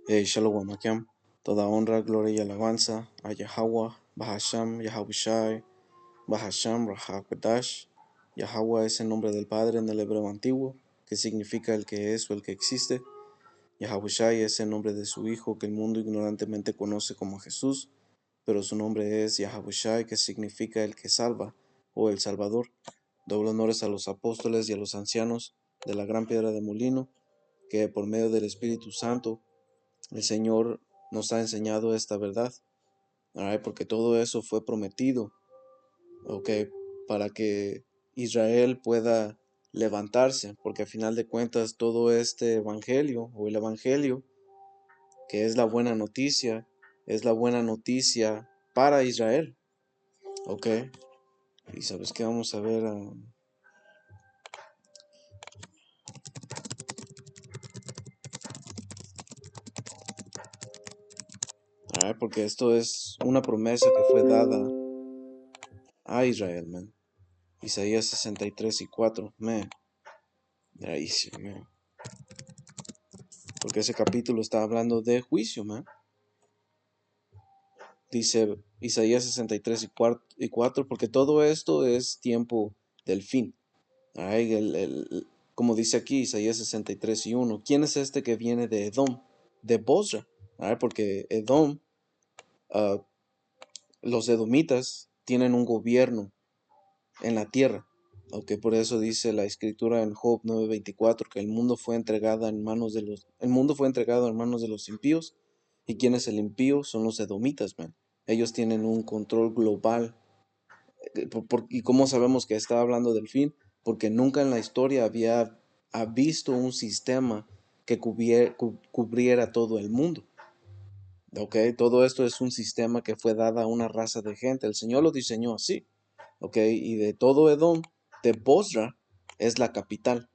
Shalom Akim. Toda honra, gloria y alabanza a Yahweh, Bahasham, Yahabushai, Bahasham, Rahakadash. Yahweh es el nombre del Padre en el hebreo antiguo, que significa el que es o el que existe. Yahabushai es el nombre de su Hijo, que el mundo ignorantemente conoce como Jesús, pero su nombre es Yahabushai, que significa el que salva o el Salvador. Doble honores a los apóstoles y a los ancianos de la gran piedra de molino, que por medio del Espíritu Santo el Señor nos ha enseñado esta verdad, porque todo eso fue prometido, para que Israel pueda levantarse, porque a final de cuentas todo este evangelio o el evangelio, que es la buena noticia, es la buena noticia para Israel, y sabes que vamos a ver, porque esto es una promesa que fue dada a Israel, man. Isaías 63:4, man. Gracias, man. Porque ese capítulo está hablando de juicio, man. Dice Isaías 63:4, porque todo esto es tiempo del fin. Como dice aquí Isaías 63:1, ¿quién es este que viene de Edom? De Bosra. Porque Edom, los edomitas tienen un gobierno en la tierra. Por eso dice la escritura en Job 9:24 que el mundo fue entregado en manos de los impíos. ¿Y quién es el impío? Son los edomitas, man. Ellos tienen un control global. ¿Y cómo sabemos que está hablando del fin? Porque nunca en la historia ha visto un sistema que cubriera todo el mundo. Todo esto es un sistema que fue dada a una raza de gente. El Señor lo diseñó así. Y de todo Edom, de Bosra es la capital.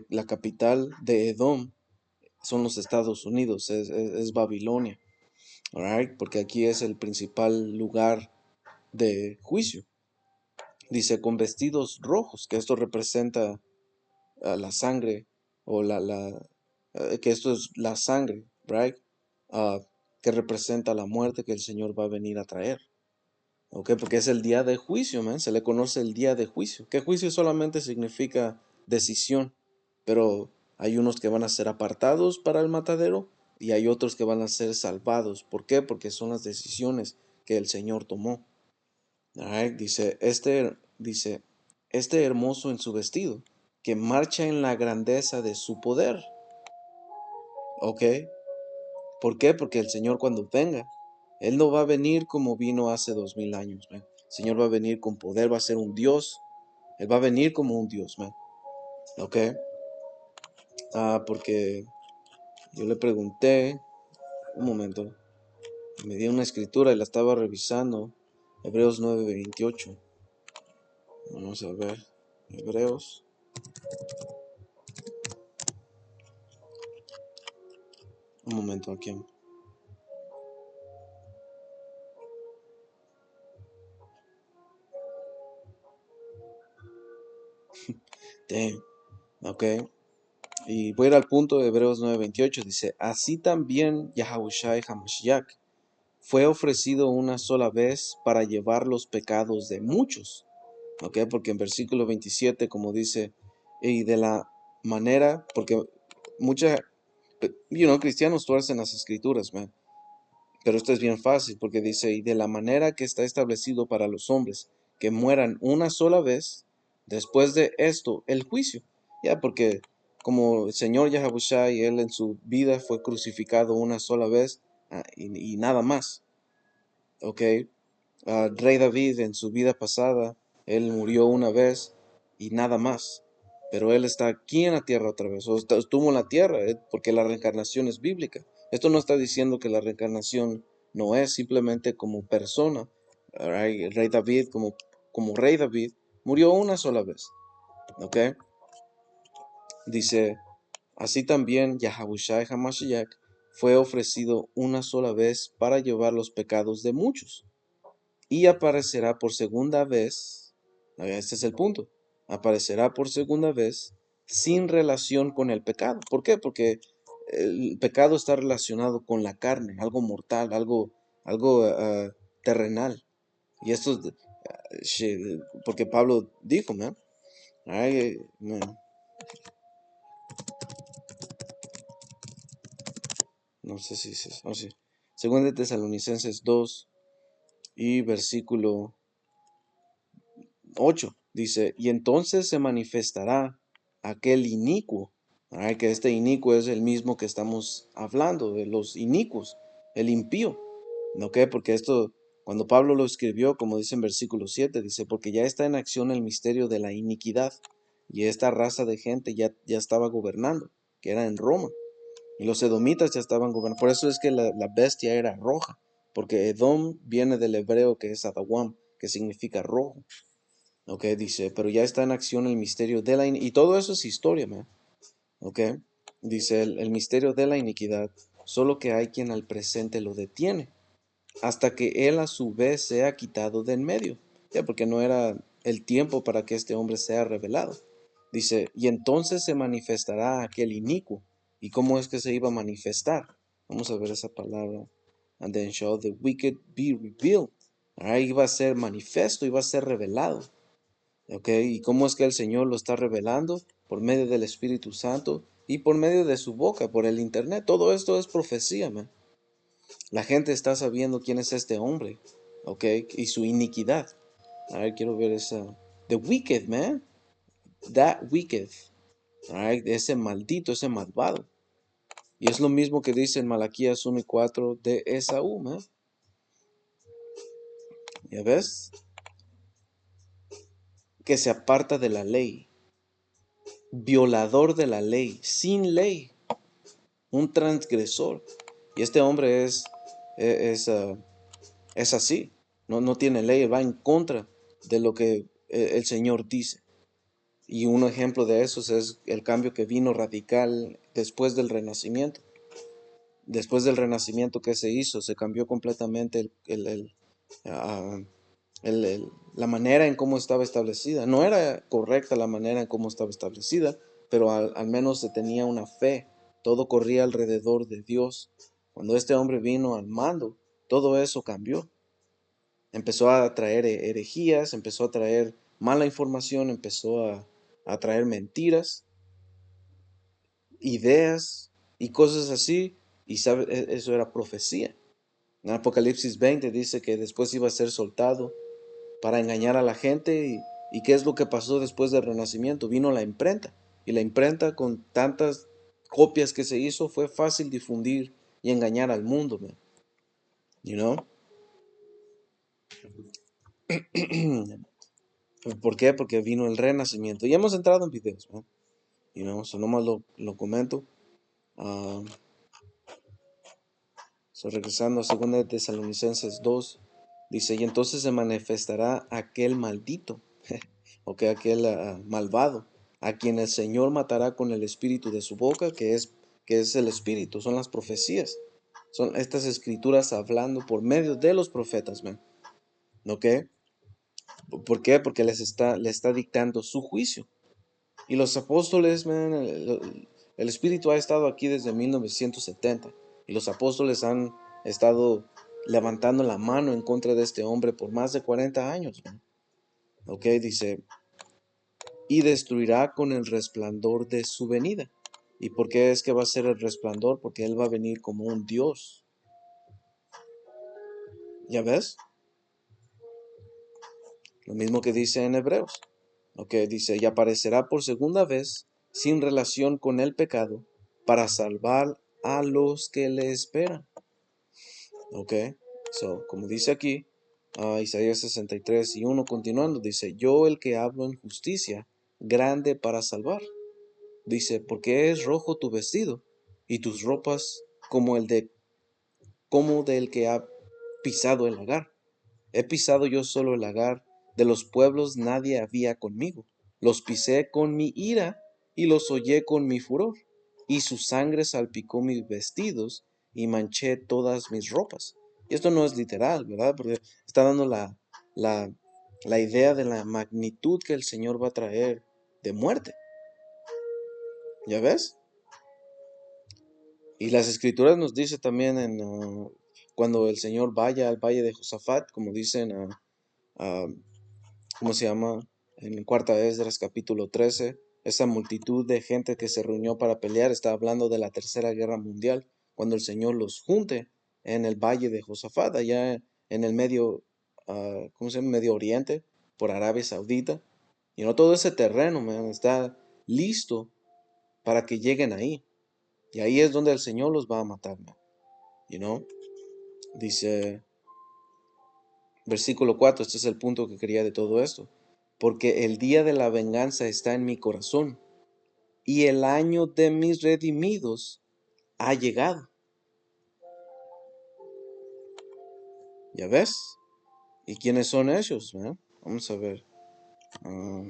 La capital de Edom son los Estados Unidos, es Babilonia. Porque aquí es el principal lugar de juicio. Dice con vestidos rojos, que esto representa la sangre, o que esto es la sangre, right? Que representa la muerte que el Señor va a venir a traer. Porque es el día de juicio, man. Se le conoce el día de juicio. Que juicio solamente significa decisión, pero hay unos que van a ser apartados para el matadero y hay otros que van a ser salvados. ¿Por qué? Porque son las decisiones que el Señor tomó. Dice, este hermoso en su vestido, que marcha en la grandeza de su poder. ¿Por qué? Porque el Señor cuando venga, Él no va a venir como vino hace 2000 años, man. El Señor va a venir con poder, va a ser un Dios. Él va a venir como un Dios, man. Porque yo le pregunté, un momento, me dio una escritura y la estaba revisando. Hebreos 9:28. Vamos a ver, Hebreos. Un momento aquí. Damn. Y voy a ir al punto de Hebreos 9:28. Dice, así también Yahahushai Hamashiach fue ofrecido una sola vez para llevar los pecados de muchos. Porque en versículo 27, como dice, y de la manera, porque cristianos tuercen las escrituras, man. Pero esto es bien fácil, porque dice, y de la manera que está establecido para los hombres, que mueran una sola vez, después de esto, el juicio. Porque como el Señor Yahabushai, Él en su vida fue crucificado una sola vez, y nada más. Rey David en su vida pasada, él murió una vez y nada más. Pero él está aquí en la tierra otra vez, o estuvo en la tierra, porque la reencarnación es bíblica. Esto no está diciendo que la reencarnación no es, simplemente como persona. El rey David, como rey David, murió una sola vez. Dice, así también Yahabushai Hamashiach fue ofrecido una sola vez para llevar los pecados de muchos. Y aparecerá por segunda vez, este es el punto, aparecerá por segunda vez sin relación con el pecado. ¿Por qué? Porque el pecado está relacionado con la carne, algo mortal, algo terrenal. Y esto, porque Pablo dijo, man, ay, man, no sé si es, oh, sí. Según de Tesalonicenses 2 y versículo 8, dice, y entonces se manifestará aquel inicuo. Que este inicuo es el mismo que estamos hablando, de los inicuos, el impío. ¿No qué? Porque esto, cuando Pablo lo escribió, como dice en versículo 7, dice, porque ya está en acción el misterio de la iniquidad, y esta raza de gente ya estaba gobernando, que era en Roma, y los edomitas ya estaban gobernando. Por eso es que la bestia era roja, porque Edom viene del hebreo que es Adawam, que significa rojo. ¿Ok? Dice, pero ya está en acción el misterio de la iniquidad, y todo eso es historia, man. ¿Ok? Dice, el misterio de la iniquidad, solo que hay quien al presente lo detiene hasta que él a su vez sea quitado de en medio. Ya, porque no era el tiempo para que este hombre sea revelado. Dice, y entonces se manifestará aquel inicuo. ¿Y cómo es que se iba a manifestar? Vamos a ver esa palabra. And then shall the wicked be revealed. Ahí iba a ser manifiesto, iba a ser revelado. ¿Ok? ¿Y cómo es que el Señor lo está revelando? Por medio del Espíritu Santo y por medio de su boca, por el internet. Todo esto es profecía, man. La gente está sabiendo quién es este hombre, ¿ok? Y su iniquidad. A ver, quiero ver esa. The wicked, man. That wicked. Alright, ese maldito, ese malvado. Y es lo mismo que dice en Malaquías 1 y 4 de Esaú, man. ¿Ya ves? Que se aparta de la ley. Violador de la ley. Sin ley. Un transgresor. Y este hombre es así. No tiene ley, va en contra de lo que el Señor dice. Y un ejemplo de eso es el cambio que vino radical después del Renacimiento. Después del Renacimiento que se hizo, se cambió completamente ah, la manera en cómo estaba establecida. No era correcta la manera en cómo estaba establecida, pero al menos se tenía una fe. Todo corría alrededor de Dios. Cuando este hombre vino al mando, todo eso cambió. Empezó a traer herejías, empezó a traer mala información, empezó a traer mentiras, ideas y cosas así, y sabe, eso era profecía. En Apocalipsis 20 dice que después iba a ser soltado para engañar a la gente, y ¿qué es lo que pasó después del Renacimiento? Vino la imprenta, y la imprenta con tantas copias que se hizo fue fácil difundir y engañar al mundo, man. You know? ¿Por qué? Porque vino el Renacimiento. Y hemos entrado en videos, man. You know? So nomás lo comento. Um, Regresando a 2 de Tesalonicenses 2, dice, y entonces se manifestará aquel maldito, o aquel malvado, a quien el Señor matará con el espíritu de su boca, que es el espíritu, son las profecías. Son estas escrituras hablando por medio de los profetas, man. ¿Ok? ¿Por qué? Porque le está dictando su juicio. Y los apóstoles, man, el Espíritu ha estado aquí desde 1970. Y los apóstoles han estado levantando la mano en contra de este hombre por más de 40 años. Man. Ok, dice, y destruirá con el resplandor de su venida. ¿Y por qué es que va a ser el resplandor? Porque Él va a venir como un Dios. ¿Ya ves? Lo mismo que dice en Hebreos. Ok, dice, y aparecerá por segunda vez sin relación con el pecado para salvar a los que le esperan. Ok, so, como dice aquí, Isaías 63 y 1 continuando, dice, yo el que hablo en justicia, grande para salvar. Dice, porque es rojo tu vestido y tus ropas como del que ha pisado el lagar. He pisado yo solo el lagar, de los pueblos nadie había conmigo. Los pisé con mi ira y los hollé con mi furor, y su sangre salpicó mis vestidos y manché todas mis ropas. Y esto no es literal, ¿verdad? Porque está dando la, la idea de la magnitud que el Señor va a traer de muerte. ¿Ya ves? Y las escrituras nos dice también cuando el Señor vaya al valle de Josafat, como dicen, ¿cómo se llama? En Cuarta Esdras capítulo 13, esa multitud de gente que se reunió para pelear está hablando de la Tercera Guerra Mundial, cuando el Señor los junte en el valle de Josafat, allá en el ¿cómo se llama? Medio Oriente, por Arabia Saudita. Y no todo ese terreno, man, está listo para que lleguen ahí. Y ahí es donde el Señor los va a matar, man. You know? Dice, versículo 4, este es el punto que quería de todo esto. Porque el día de la venganza está en mi corazón, y el año de mis redimidos ha llegado. ¿Ya ves? ¿Y quiénes son ellos, man? Vamos a ver. Ah,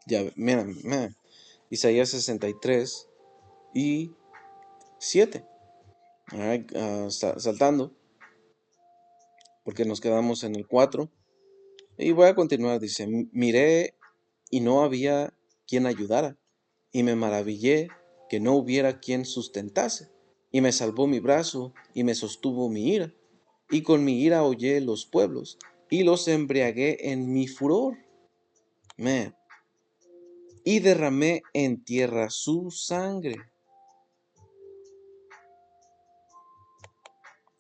ya, mira, Isaías 63 y 7. Alright, saltando, porque nos quedamos en el 4. Y voy a continuar, dice, miré y no había quien ayudara, y me maravillé que no hubiera quien sustentase, y me salvó mi brazo, y me sostuvo mi ira, y con mi ira hollé los pueblos, y los embriagué en mi furor, man, y derramé en tierra su sangre.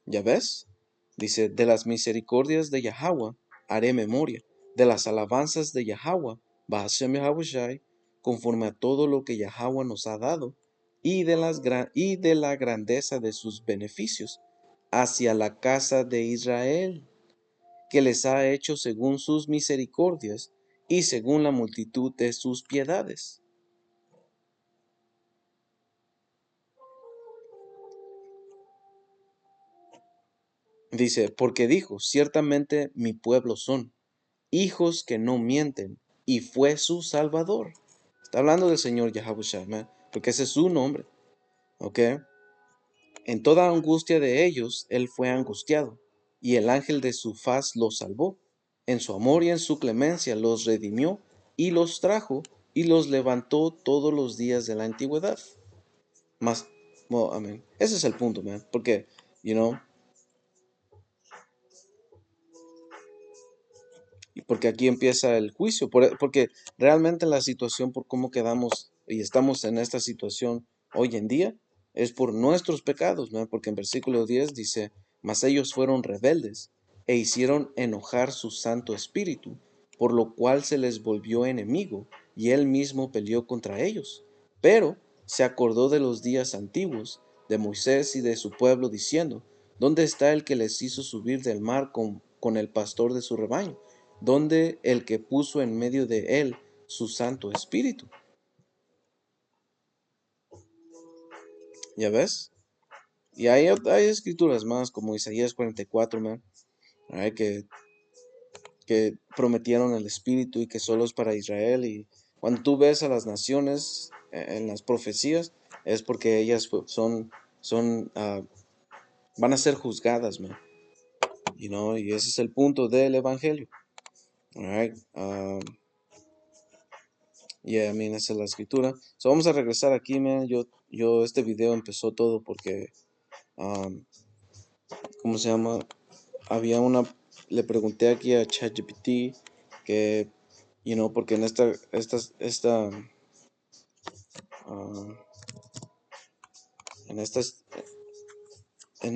¿Ya ves? Dice, de las misericordias de Yahweh haré memoria, de las alabanzas de Yahweh, Bahashem Yahushai, conforme a todo lo que Yahweh nos ha dado, y de la grandeza de sus beneficios, hacia la casa de Israel, que les ha hecho según sus misericordias, y según la multitud de sus piedades. Dice, porque dijo, ciertamente mi pueblo son hijos que no mienten, y fue su Salvador. Está hablando del Señor Yahushua, man, porque ese es su nombre, ¿ok? En toda angustia de ellos, Él fue angustiado, y el ángel de su faz los salvó. En su amor y en su clemencia los redimió, y los trajo, y los levantó todos los días de la antigüedad. Más, well, amén. Ese es el punto, man, porque, you know, y porque aquí empieza el juicio, porque realmente la situación por cómo quedamos y estamos en esta situación hoy en día es por nuestros pecados, ¿no? Porque en versículo 10 dice, mas ellos fueron rebeldes e hicieron enojar su Santo Espíritu, por lo cual se les volvió enemigo y él mismo peleó contra ellos. Pero se acordó de los días antiguos, de Moisés y de su pueblo, diciendo, ¿dónde está el que les hizo subir del mar con el pastor de su rebaño? ¿Dónde el que puso en medio de él su Santo Espíritu? ¿Ya ves? Y hay escrituras más, como Isaías 44, man, que, que prometieron el Espíritu y que solo es para Israel. Y cuando tú ves a las naciones en las profecías, es porque ellas van a ser juzgadas, man. Y ese es el punto del Evangelio. Alright, yeah, I mean, esa es la escritura. So, vamos a regresar aquí, man. Este video empezó todo porque, um, ¿cómo se llama? Había le pregunté aquí a ChatGPT que, porque en uh, en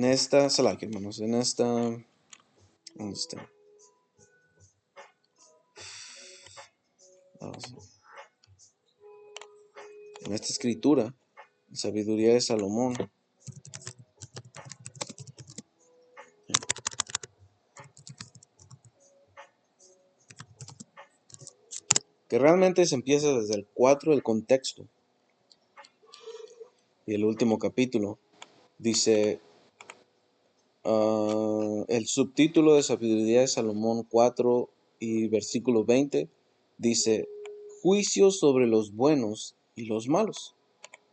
estas, Salaki, hermanos, ¿dónde está? Ah, sí. En esta escritura, sabiduría de Salomón, que realmente se empieza desde el 4, el contexto, y el último capítulo, dice, el subtítulo de Sabiduría de Salomón 4 y versículo 20 dice, juicio sobre los buenos y los malos.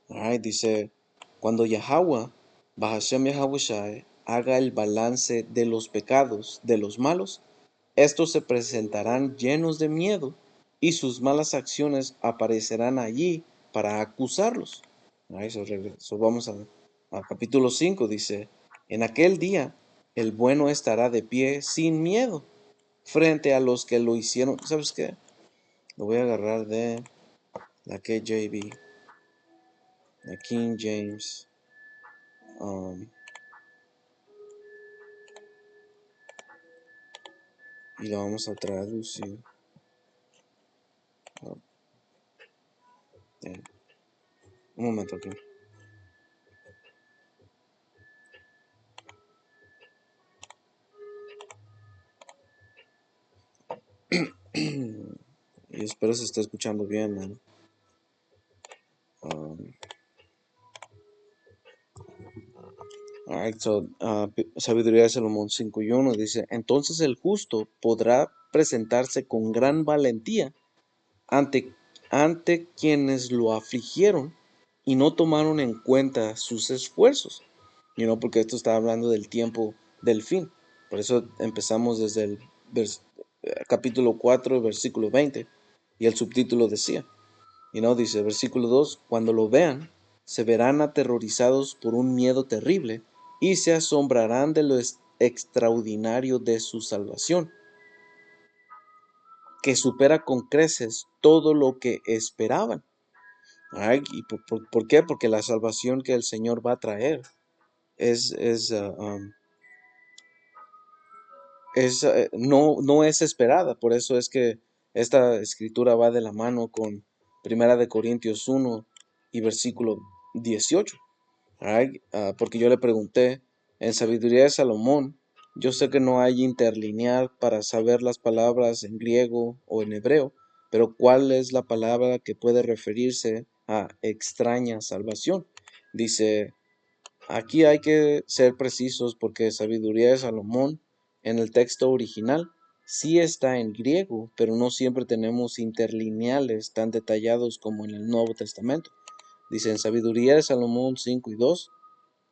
Alright, dice, cuando Yahweh, Bahashem Yahweh Shai, haga el balance de los pecados de los malos, estos se presentarán llenos de miedo y sus malas acciones aparecerán allí para acusarlos. Alright, so vamos a capítulo 5, dice, en aquel día el bueno estará de pie sin miedo frente a los que lo hicieron. ¿Sabes qué? Lo voy a agarrar de la KJV, la King James. Y lo vamos a traducir. Eh, un momento aquí. Y espero se esté escuchando bien, man. Alright, so, Sabiduría de Salomón 5:1 dice, entonces el justo podrá presentarse con gran valentía ante, ante quienes lo afligieron y no tomaron en cuenta sus esfuerzos. Porque esto está hablando del tiempo del fin. Por eso empezamos desde el capítulo 4, versículo 20. Y el subtítulo decía, dice, versículo 2, cuando lo vean, se verán aterrorizados por un miedo terrible y se asombrarán de lo extraordinario de su salvación, que supera con creces todo lo que esperaban. Ay, ¿y por qué? Porque la salvación que el Señor va a traer es, es, uh, um, no es esperada. Por eso es que esta escritura va de la mano con Primera de Corintios 1 y versículo 18. Alright, porque yo le pregunté, en Sabiduría de Salomón, yo sé que no hay interlinear para saber las palabras en griego o en hebreo, pero ¿cuál es la palabra que puede referirse a extraña salvación? Dice, aquí hay que ser precisos porque Sabiduría de Salomón en el texto original sí está en griego, pero no siempre tenemos interlineales tan detallados como en el Nuevo Testamento. Dice en Sabiduría de Salomón 5:2,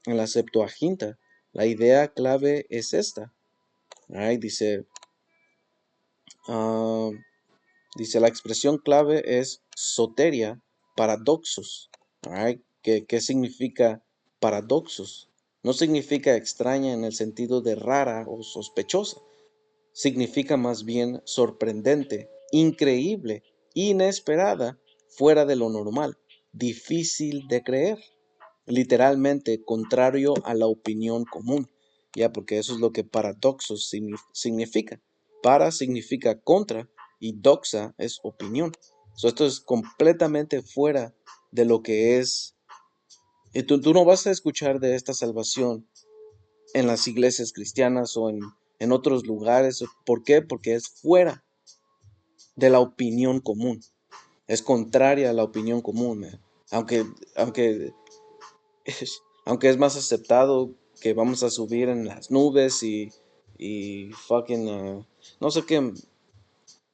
en la Septuaginta, la idea clave es esta. Dice, ah, dice la expresión clave es soteria paradoxos. ¿Qué significa paradoxos? No significa extraña en el sentido de rara o sospechosa. Significa más bien sorprendente, increíble, inesperada, fuera de lo normal, difícil de creer. Literalmente contrario a la opinión común, ya porque eso es lo que paradoxos significa. Para significa contra y doxa es opinión. Esto es completamente fuera de lo que es. Y tú no vas a escuchar de esta salvación en las iglesias cristianas o en otros lugares. ¿Por qué? Porque es fuera de la opinión común. Es contraria a la opinión común. Aunque aunque es más aceptado que vamos a subir en las nubes y fucking, no sé qué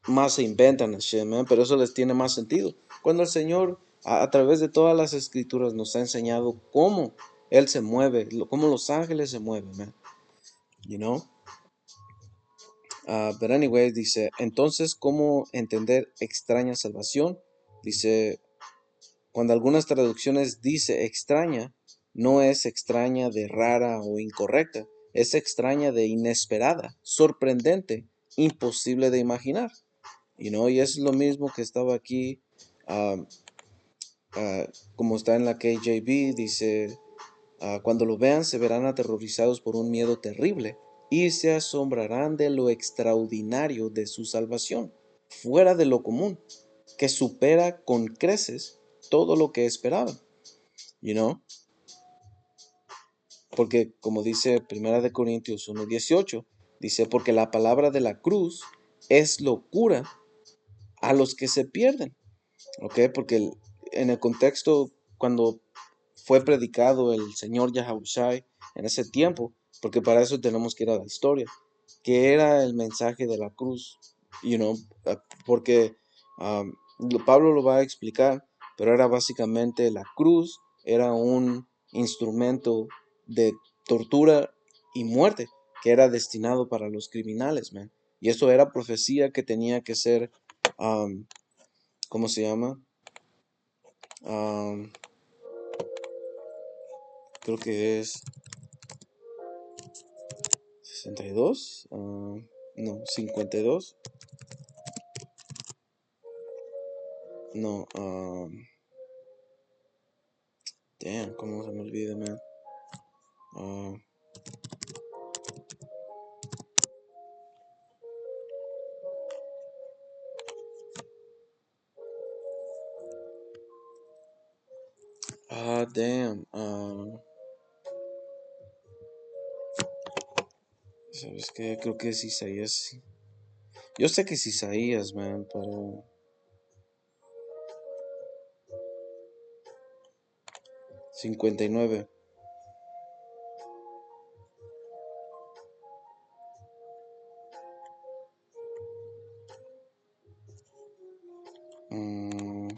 más se inventan, shit, man, pero eso les tiene más sentido. Cuando el Señor, a través de todas las escrituras, nos ha enseñado cómo Él se mueve, cómo los ángeles se mueven, man. You know? But anyway, dice, entonces, ¿cómo entender extraña salvación? Dice, cuando algunas traducciones dice extraña, no es extraña de rara o incorrecta, es extraña de inesperada, sorprendente, imposible de imaginar. Y es lo mismo que estaba aquí, ah, como está en la KJV, dice, cuando lo vean se verán aterrorizados por un miedo terrible y se asombrarán de lo extraordinario de su salvación, fuera de lo común, que supera con creces todo lo que esperaban. You know? Porque como dice Primera de Corintios 1:18, dice, porque la palabra de la cruz es locura a los que se pierden. ¿Ok? Porque en el contexto, cuando fue predicado el Señor Yahushai en ese tiempo, porque para eso tenemos que ir a la historia, que era el mensaje de la cruz, porque Pablo lo va a explicar, pero era básicamente la cruz, era un instrumento de tortura y muerte que era destinado para los criminales, man. Y eso era profecía que tenía que ser, um, ¿cómo se llama? Um, Creo que es 62, no, 52, no, damn, ¿cómo se me olvida, man? Uh, Damn, ¿sabes qué? Creo que es Isaías. Yo sé que es Isaías, man, pero 59. Mm,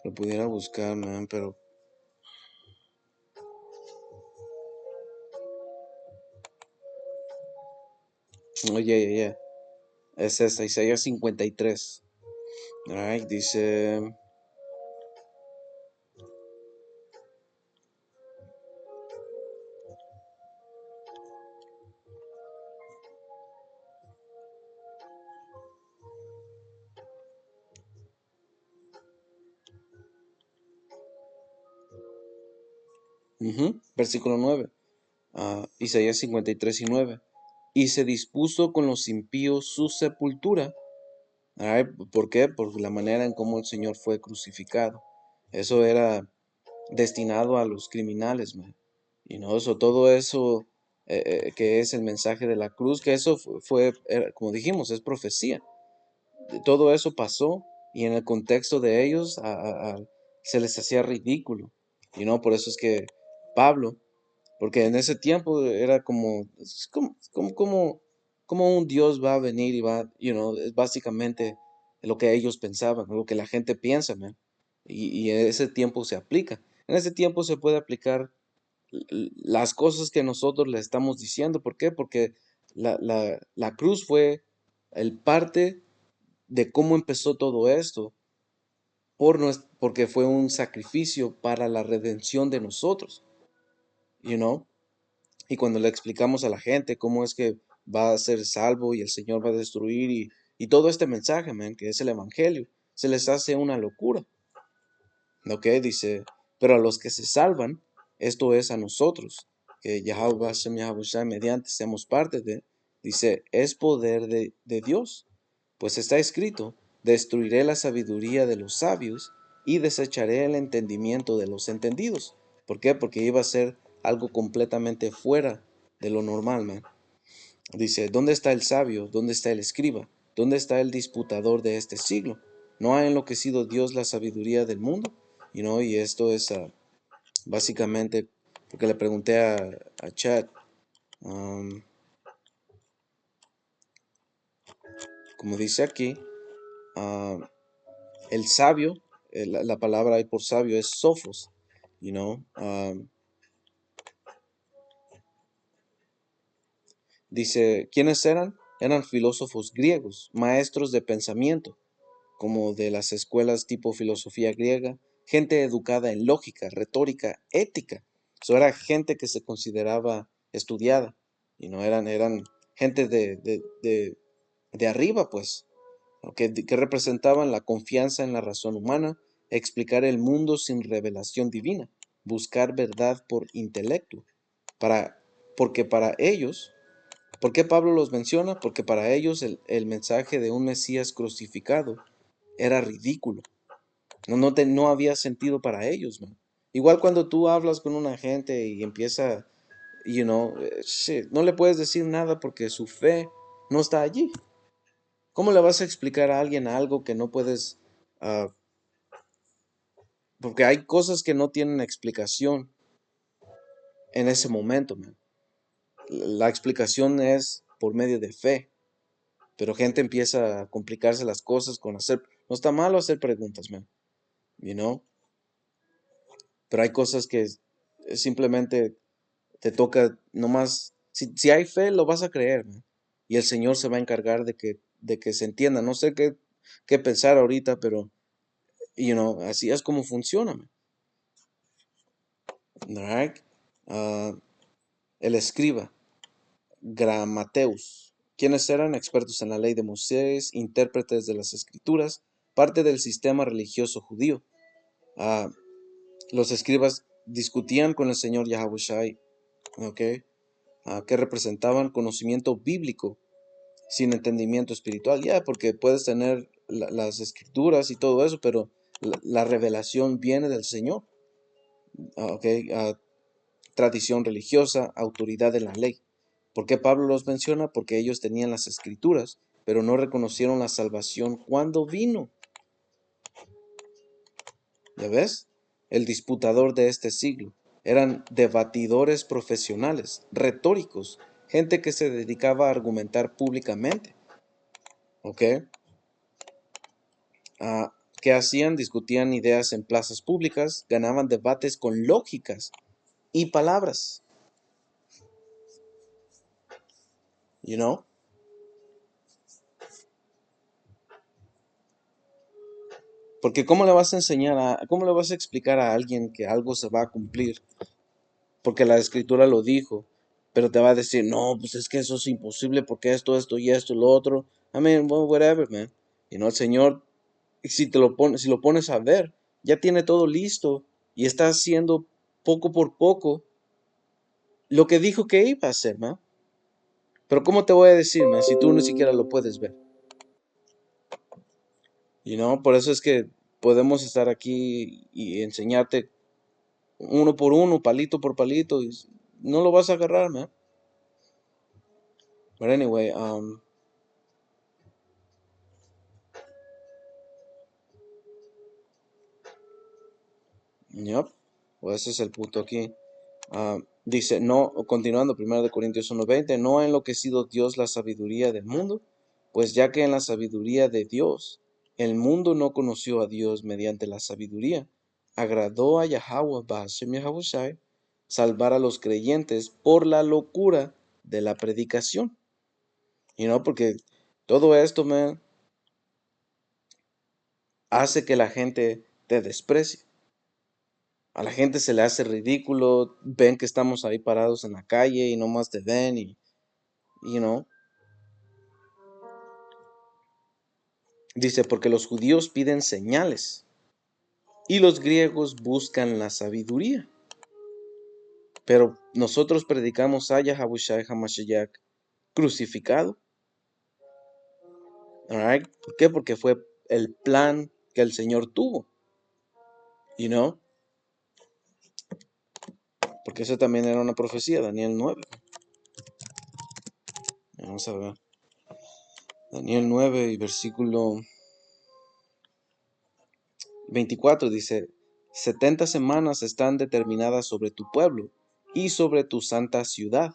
lo pudiera buscar, man, pero... Oye, ya. Es esta, Isaías 53. Alright, dice... Versículo 9. Isaías 53:9. Y se dispuso con los impíos su sepultura. Alright, ¿por qué? Por la manera en cómo el Señor fue crucificado. Eso era destinado a los criminales, man. Y no, eso, todo eso que es el mensaje de la cruz, que eso como dijimos, es profecía. Todo eso pasó y en el contexto de ellos se les hacía ridículo. Y no, por eso es que Pablo, porque en ese tiempo era como, como un Dios va a venir y va, es básicamente lo que ellos pensaban, lo que la gente piensa, man. Y en ese tiempo se aplica. En ese tiempo se puede aplicar las cosas que nosotros le estamos diciendo. ¿Por qué? Porque la cruz fue el parte de cómo empezó todo esto, porque fue un sacrificio para la redención de nosotros, you know? Y cuando le explicamos a la gente cómo es que va a ser salvo y el Señor va a destruir y todo este mensaje, man, que es el Evangelio, se les hace una locura. ¿Ok? Dice, pero a los que se salvan, esto es a nosotros, que Yahweh Hashem Yahweh Shai mediante seamos parte de, dice, es poder de Dios. Pues está escrito, destruiré la sabiduría de los sabios y desecharé el entendimiento de los entendidos. ¿Por qué? Porque iba a ser algo completamente fuera de lo normal, man. Dice, ¿dónde está el sabio? ¿Dónde está el escriba? ¿Dónde está el disputador de este siglo? ¿No ha enloquecido Dios la sabiduría del mundo? Y esto es básicamente porque le pregunté a Chad, um, como dice aquí, um, el sabio, la palabra ahí por sabio es sofos, you know, dice, ¿quiénes eran? Eran filósofos griegos, maestros de pensamiento, como de las escuelas tipo filosofía griega, gente educada en lógica, retórica, ética. Eso era gente que se consideraba estudiada y no eran gente de arriba, pues, que representaban la confianza en la razón humana, explicar el mundo sin revelación divina, buscar verdad por intelecto, para, porque para ellos, ¿por qué Pablo los menciona? Porque para ellos el mensaje de un Mesías crucificado era ridículo. No había sentido para ellos, man. Igual cuando tú hablas con una gente y empieza, shit, no le puedes decir nada porque su fe no está allí. ¿Cómo le vas a explicar a alguien algo que no puedes? ah, Porque hay cosas que no tienen explicación en ese momento, man. La explicación es por medio de fe. Pero gente empieza a complicarse las cosas con hacer, No está malo hacer preguntas, man. You know? Pero hay cosas que simplemente te toca nomás. Si hay fe, lo vas a creer, man. Y el Señor se va a encargar de que se entienda. No sé qué pensar ahorita, pero, así es como funciona, man. Alright. Ah, el escriba, Gramateus. Quienes eran expertos en la ley de Moisés, intérpretes de las escrituras, parte del sistema religioso judío. Ah, los escribas discutían con el Señor Yahushai, ¿ok? Que representaban conocimiento bíblico sin entendimiento espiritual. Ya, porque puedes tener las escrituras y todo eso, pero la revelación viene del Señor, ¿ok? Tradición religiosa, autoridad de la ley. ¿Por qué Pablo los menciona? Porque ellos tenían las escrituras, pero no reconocieron la salvación cuando vino. ¿Ya ves? El disputador de este siglo. Eran debatidores profesionales, retóricos, gente que se dedicaba a argumentar públicamente. ¿Ok? ¿Qué hacían? Discutían ideas en plazas públicas, ganaban debates con lógicas y palabras. You know? Porque ¿cómo le vas a cómo le vas a explicar a alguien que algo se va a cumplir? Porque la escritura lo dijo, pero te va a decir, no, pues es que eso es imposible porque esto y esto y lo otro. I mean, well, whatever, man. El Señor, si lo pones a ver, ya tiene todo listo y está haciendo poco por poco lo que dijo que iba a hacer, man. Pero ¿cómo te voy a decir, man, si tú ni siquiera lo puedes ver? Por eso es que podemos estar aquí y enseñarte uno por uno, palito por palito, y no lo vas a agarrar, man. But anyway, yep, pues ese es el punto aquí. Dice, no, continuando, 1 Corintios 1:20, no ha enloquecido Dios la sabiduría del mundo, pues ya que en la sabiduría de Dios, el mundo no conoció a Dios mediante la sabiduría, agradó a Yahweh Bashem Yahushai salvar a los creyentes por la locura de la predicación. Porque todo esto, man, hace que la gente te desprecie. A la gente se le hace ridículo, ven que estamos ahí parados en la calle y nomás te ven y, you know. Dice, porque los judíos piden señales y los griegos buscan la sabiduría. Pero nosotros predicamos a Yahushua HaMashiach crucificado. Alright? ¿Por qué? Porque fue el plan que el Señor tuvo. You know? Porque eso también era una profecía, Daniel 9. Vamos a ver. Daniel 9 y versículo 24 dice, 70 semanas están determinadas sobre tu pueblo y sobre tu santa ciudad,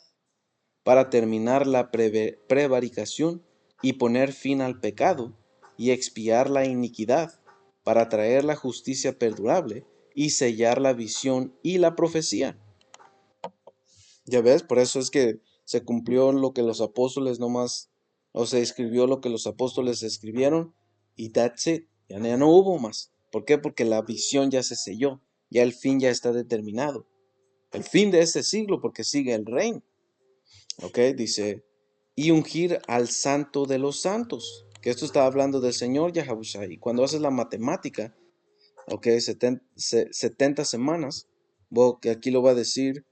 para terminar la prevaricación y poner fin al pecado y expiar la iniquidad, para traer la justicia perdurable y sellar la visión y la profecía. Ya ves, por eso es que se cumplió lo que los apóstoles nomás, o se escribió lo que los apóstoles escribieron, y that's it. Ya no hubo más. ¿Por qué? Porque la visión ya se selló, ya el fin ya está determinado. El fin de este siglo, porque sigue el reino. Ok, dice, y ungir al santo de los santos, que esto está hablando del Señor Yahushua. Y cuando haces la matemática, ok, 70 semanas, que aquí lo va a decir,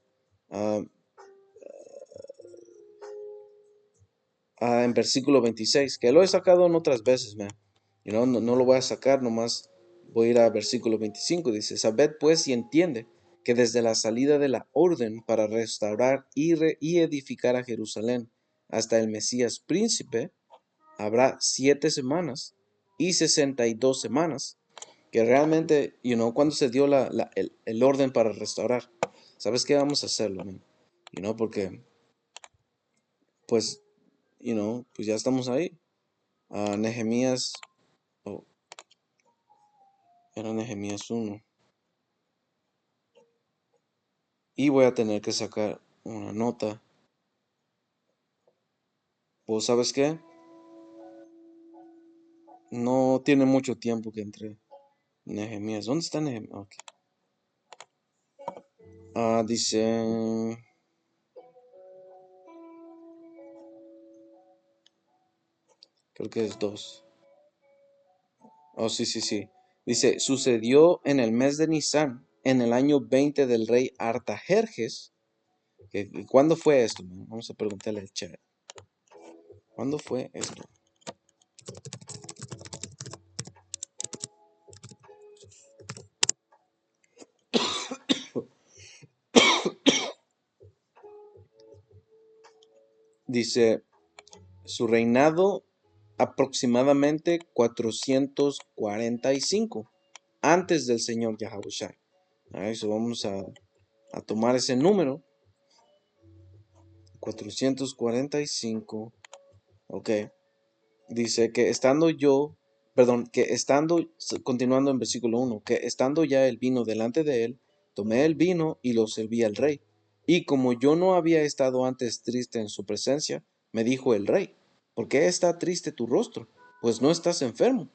en versículo 26, que lo he sacado en otras veces, man. No lo voy a sacar, nomás voy a ir a versículo 25. Dice, sabed pues y entiende que desde la salida de la orden para restaurar y edificar a Jerusalén hasta el Mesías príncipe, habrá 7 semanas y 62 semanas, que realmente, cuando se dio el orden para restaurar, ¿sabes qué? Vamos a hacerlo, man. Porque, pues, pues ya estamos ahí. Nehemías, oh, Era Nehemías 1. Y voy a tener que sacar una nota. Pues, ¿sabes qué? No tiene mucho tiempo que entré. Nehemías. ¿Dónde está Nehemías? Ok. Dice. Creo que es 2. Oh, sí, sí, sí. Dice: sucedió en el mes de Nisan, en el año 20 del rey Artajerjes. ¿Cuándo fue esto? Vamos a preguntarle al chat. ¿Cuándo fue esto? Dice: su reinado aproximadamente 445 antes del señor Yahushua. A eso vamos a tomar ese número. 445. Ok. Dice que estando yo, perdón, que estando, continuando en versículo 1, que estando ya el vino delante de él, tomé el vino y lo serví al rey. Y como yo no había estado antes triste en su presencia, me dijo el rey: ¿por qué está triste tu rostro? Pues no estás enfermo.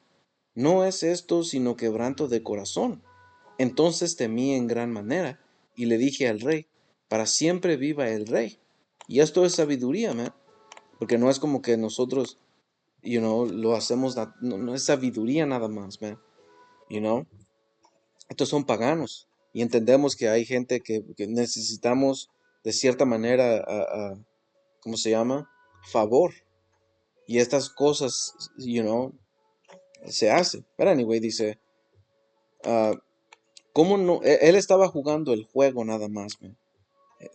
No es esto sino quebranto de corazón. Entonces temí en gran manera y le dije al rey: para siempre viva el rey. Y esto es sabiduría, man, porque no es como que nosotros, lo hacemos, no es sabiduría nada más, man, you know. Estos son paganos y entendemos que hay gente que necesitamos de cierta manera, ¿cómo se llama? Favor. Y estas cosas, se hacen. Pero anyway, dice, ah, ¿cómo no? Él estaba jugando el juego nada más, man.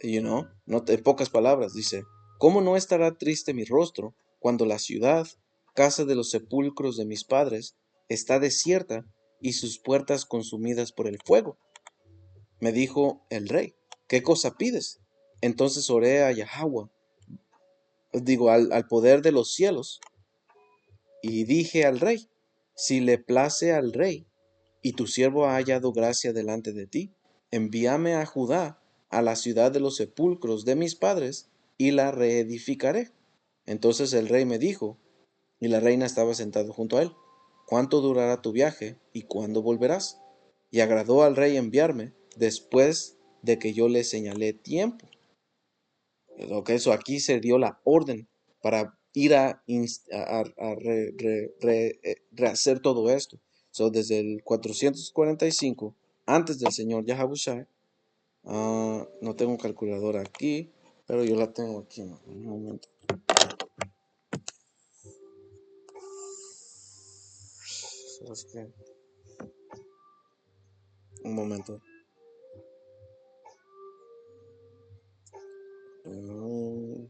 No, en pocas palabras, dice: ¿cómo no estará triste mi rostro cuando la ciudad, casa de los sepulcros de mis padres, está desierta y sus puertas consumidas por el fuego? Me dijo el rey: ¿qué cosa pides? Entonces oré a Yahweh, digo, al poder de los cielos, y dije al rey: si le place al rey, y tu siervo ha hallado gracia delante de ti, envíame a Judá, a la ciudad de los sepulcros de mis padres, y la reedificaré. Entonces el rey me dijo, y la reina estaba sentado junto a él: ¿cuánto durará tu viaje y cuándo volverás? Y agradó al rey enviarme después de que yo le señalé tiempo. Lo que eso aquí se dio la orden para ir a rehacer todo esto. So, desde el 445, antes del señor Yahushua, no tengo calculadora aquí, pero yo la tengo aquí, ¿no? Un momento. ¿Sabes qué? Un momento. Mm,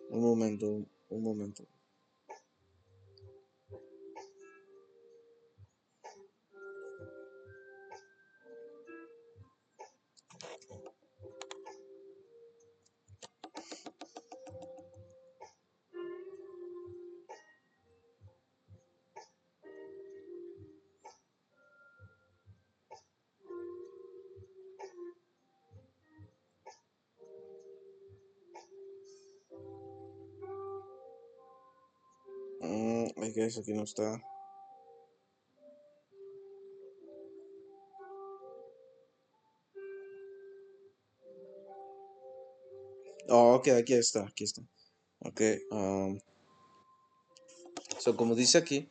un momento, un momento. I guess aquí no está. Oh, ok, aquí está, aquí está. Ok, como dice aquí,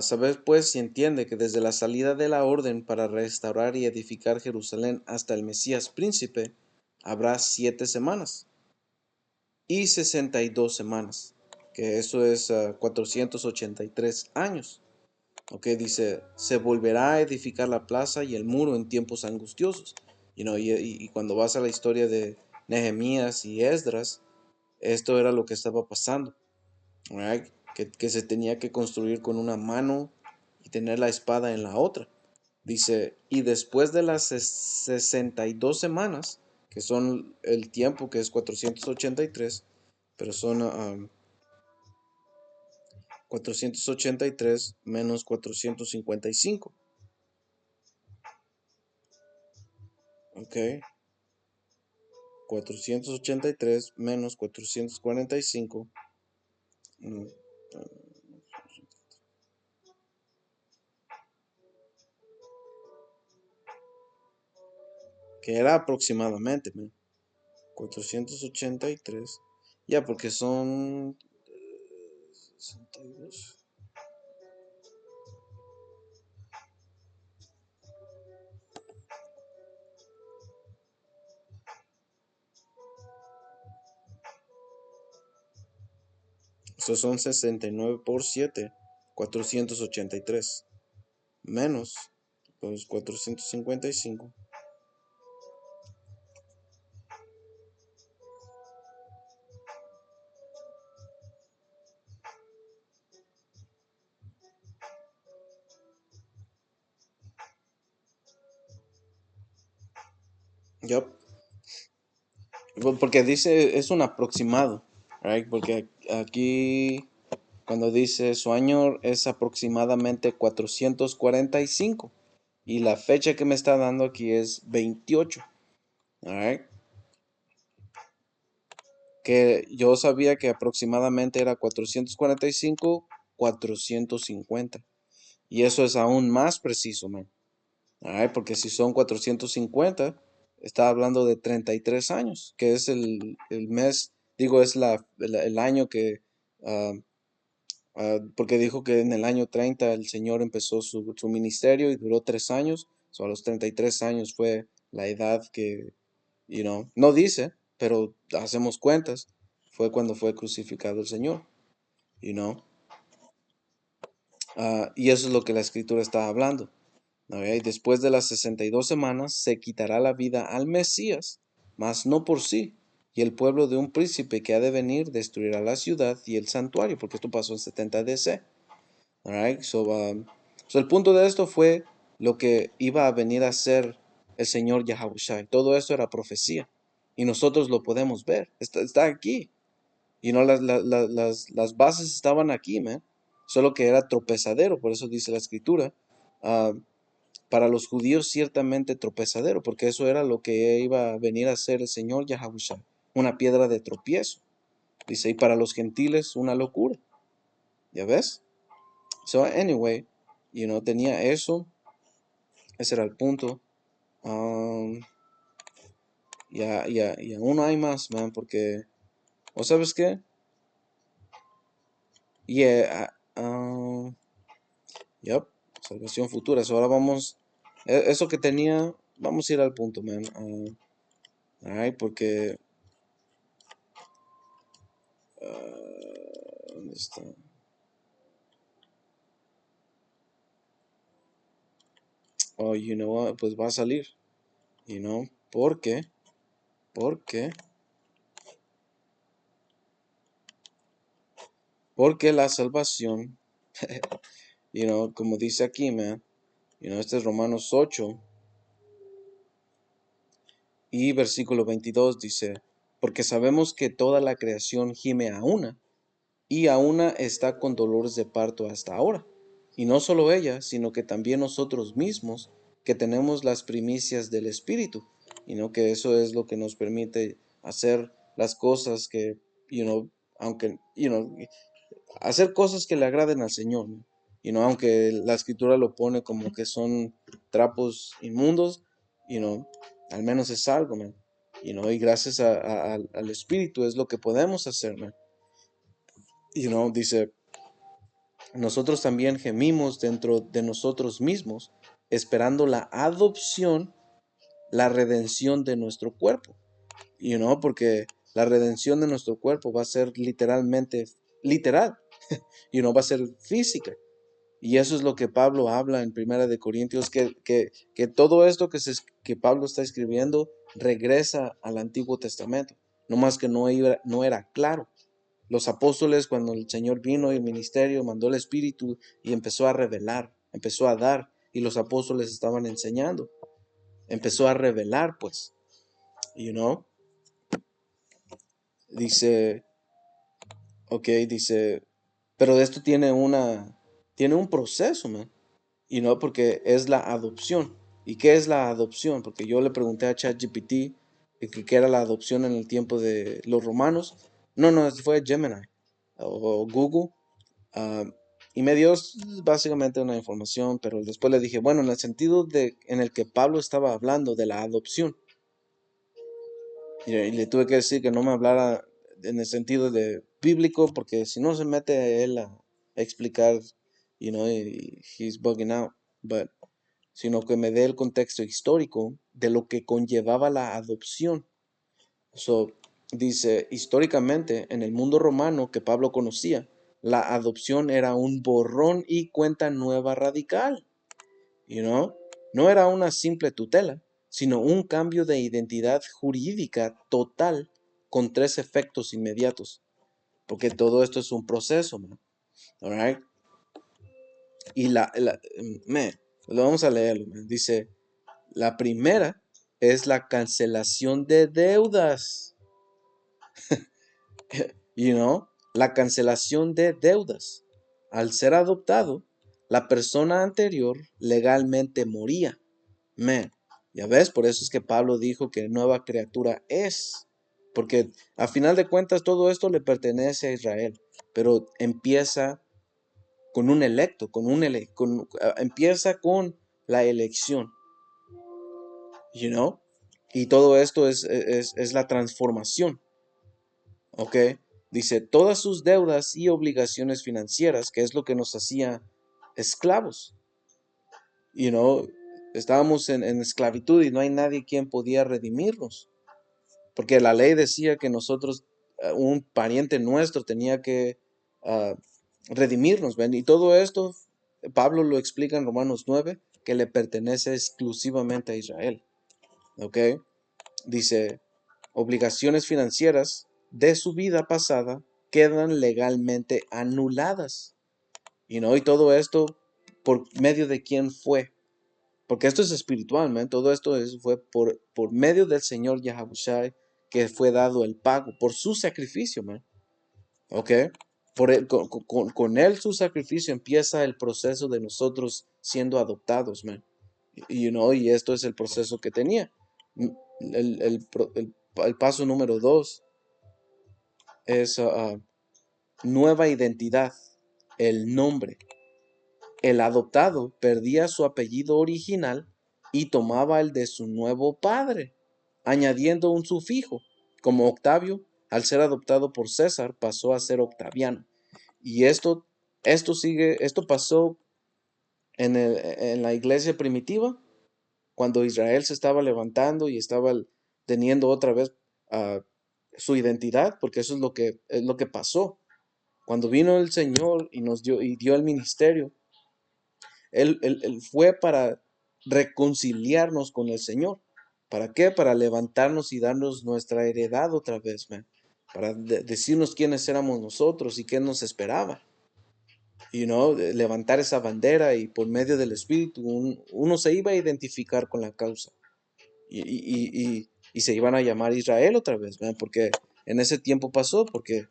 saber pues y entiende que desde la salida de la orden para restaurar y edificar Jerusalén hasta el Mesías príncipe, habrá 7 semanas y 62 semanas, que eso es 483 años. Ok, dice: se volverá a edificar la plaza y el muro en tiempos angustiosos. Y cuando vas a la historia de Nehemías y Esdras, esto era lo que estaba pasando. Right? que se tenía que construir con una mano y tener la espada en la otra. Dice, y después de las 62 semanas, que son el tiempo que es 483, pero son 483 menos 455. Ok, 483 menos 445. mm, que era aproximadamente, man, 483. Ya, porque son 62. Estos son 69 por 7, 483. Menos los 455. Yup. Porque dice, es un aproximado, right? Porque aquí, cuando dice su año es aproximadamente 445. Y la fecha que me está dando aquí es 28. Alright. Que yo sabía que aproximadamente era 445, 450. Y eso es aún más preciso, man. Alright, porque si son 450, está hablando de 33 años, que es el mes, digo, es el año que, ah, porque dijo que en el año 30 el Señor empezó su ministerio y duró 3 años. So, a los 33 años fue la edad que, no dice, pero hacemos cuentas, fue cuando fue crucificado el Señor, you know. Y eso es lo que la escritura está hablando. Ok, después de las 62 semanas se quitará la vida al Mesías, mas no por sí. Y el pueblo de un príncipe que ha de venir destruirá la ciudad y el santuario, porque esto pasó en 70 DC. Alright, so el punto de esto fue lo que iba a venir a ser el Señor Yahushua. Todo esto era profecía. Y nosotros lo podemos ver. Está aquí. Y no las bases estaban aquí, man. Solo que era tropezadero, por eso dice la escritura. ah, para los judíos ciertamente tropezadero, porque eso era lo que iba a venir a ser el Señor Yahushua, una piedra de tropiezo. Dice, y para los gentiles una locura. ¿Ya ves? So, anyway, tenía eso. Ese era el punto. Um, y aún hay más, man, porque, ¿o sabes qué? Yeah, yep, salvación futura. So, ahora vamos, eso que tenía, vamos a ir al punto, man. Alright, porque, ¿dónde está? Oh, you know what, pues va a salir, ¿por qué? Porque, porque la salvación, como dice aquí, man, este es Romanos 8 y versículo 22 dice, porque sabemos que toda la creación gime a una, y a una está con dolores de parto hasta ahora. Y no solo ella, sino que también nosotros mismos, que tenemos las primicias del Espíritu, que eso es lo que nos permite hacer las cosas que, aunque, hacer cosas que le agraden al Señor, ¿no? Aunque la escritura lo pone como que son trapos inmundos, al menos es algo, man. Y gracias al Espíritu es lo que podemos hacer, man. Dice, nosotros también gemimos dentro de nosotros mismos, esperando la adopción, la redención de nuestro cuerpo. Porque la redención de nuestro cuerpo va a ser literalmente, literal, va a ser física. Y eso es lo que Pablo habla en Primera de Corintios, que todo esto que Pablo está escribiendo regresa al Antiguo Testamento, no más que no era claro. los apóstoles, cuando el Señor vino y el ministerio, mandó el Espíritu y empezó a revelar, empezó a dar, y los apóstoles estaban enseñando. Empezó a revelar, pues, you know. Dice, dice, pero esto tiene un proceso, man. Porque es la adopción. ¿Y qué es la adopción? Porque yo le pregunté a ChatGPT qué era la adopción en el tiempo de los romanos. No, fue Gemini o Google. ah, y me dio básicamente una información, pero después le dije, bueno, en el sentido en el que Pablo estaba hablando de la adopción. Y le tuve que decir que no me hablara en el sentido de bíblico, porque si no se mete él a explicar, he's bugging out. Sino que me dé el contexto histórico de lo que conllevaba la adopción. So, dice, históricamente, en el mundo romano que Pablo conocía, la adopción era un borrón y cuenta nueva radical. You know? No era una simple tutela, sino un cambio de identidad jurídica total con 3 efectos inmediatos. Porque todo esto es un proceso, man. All right? Y lo vamos a leerlo, man. Dice, la primera es la cancelación de deudas. La cancelación de deudas. Al ser adoptado, la persona anterior legalmente moría. Ya ves, por eso es que Pablo dijo que nueva criatura es. Porque a final de cuentas todo esto le pertenece a Israel. Pero empieza con un electo, empieza con la elección. Y todo esto es la transformación. ¿Ok? Dice, todas sus deudas y obligaciones financieras, que es lo que nos hacía esclavos. Estábamos en esclavitud y no hay nadie quien podía redimirnos. Porque la ley decía que nosotros, un pariente nuestro tenía que redimirnos. ¿Ven? Y todo esto, Pablo lo explica en Romanos 9, que le pertenece exclusivamente a Israel. ¿Ok? Dice, obligaciones financieras de su vida pasada quedan legalmente anuladas. Y todo esto por medio de quién fue. Porque esto es espiritual, man. Todo esto fue por medio del Señor Yahabushai que fue dado el pago por su sacrificio, man. ¿Ok? Con él su sacrificio empieza el proceso de nosotros siendo adoptados, man. Y esto es el proceso que tenía. El paso número 2 es nueva identidad, el nombre. El adoptado perdía su apellido original y tomaba el de su nuevo padre, añadiendo un sufijo. Como Octavio, al ser adoptado por César, pasó a ser Octaviano. Y esto pasó en la iglesia primitiva, cuando Israel se estaba levantando y estaba teniendo otra vez su identidad, porque eso es lo que pasó. Cuando vino el Señor y dio el ministerio, él fue para reconciliarnos con el Señor. ¿Para qué? Para levantarnos y darnos nuestra heredad otra vez, man. Para decirnos quiénes éramos nosotros y qué nos esperaba. Levantar esa bandera, y por medio del Espíritu uno se iba a identificar con la causa. Y se iban a llamar Israel otra vez, man, porque en ese tiempo pasó, porque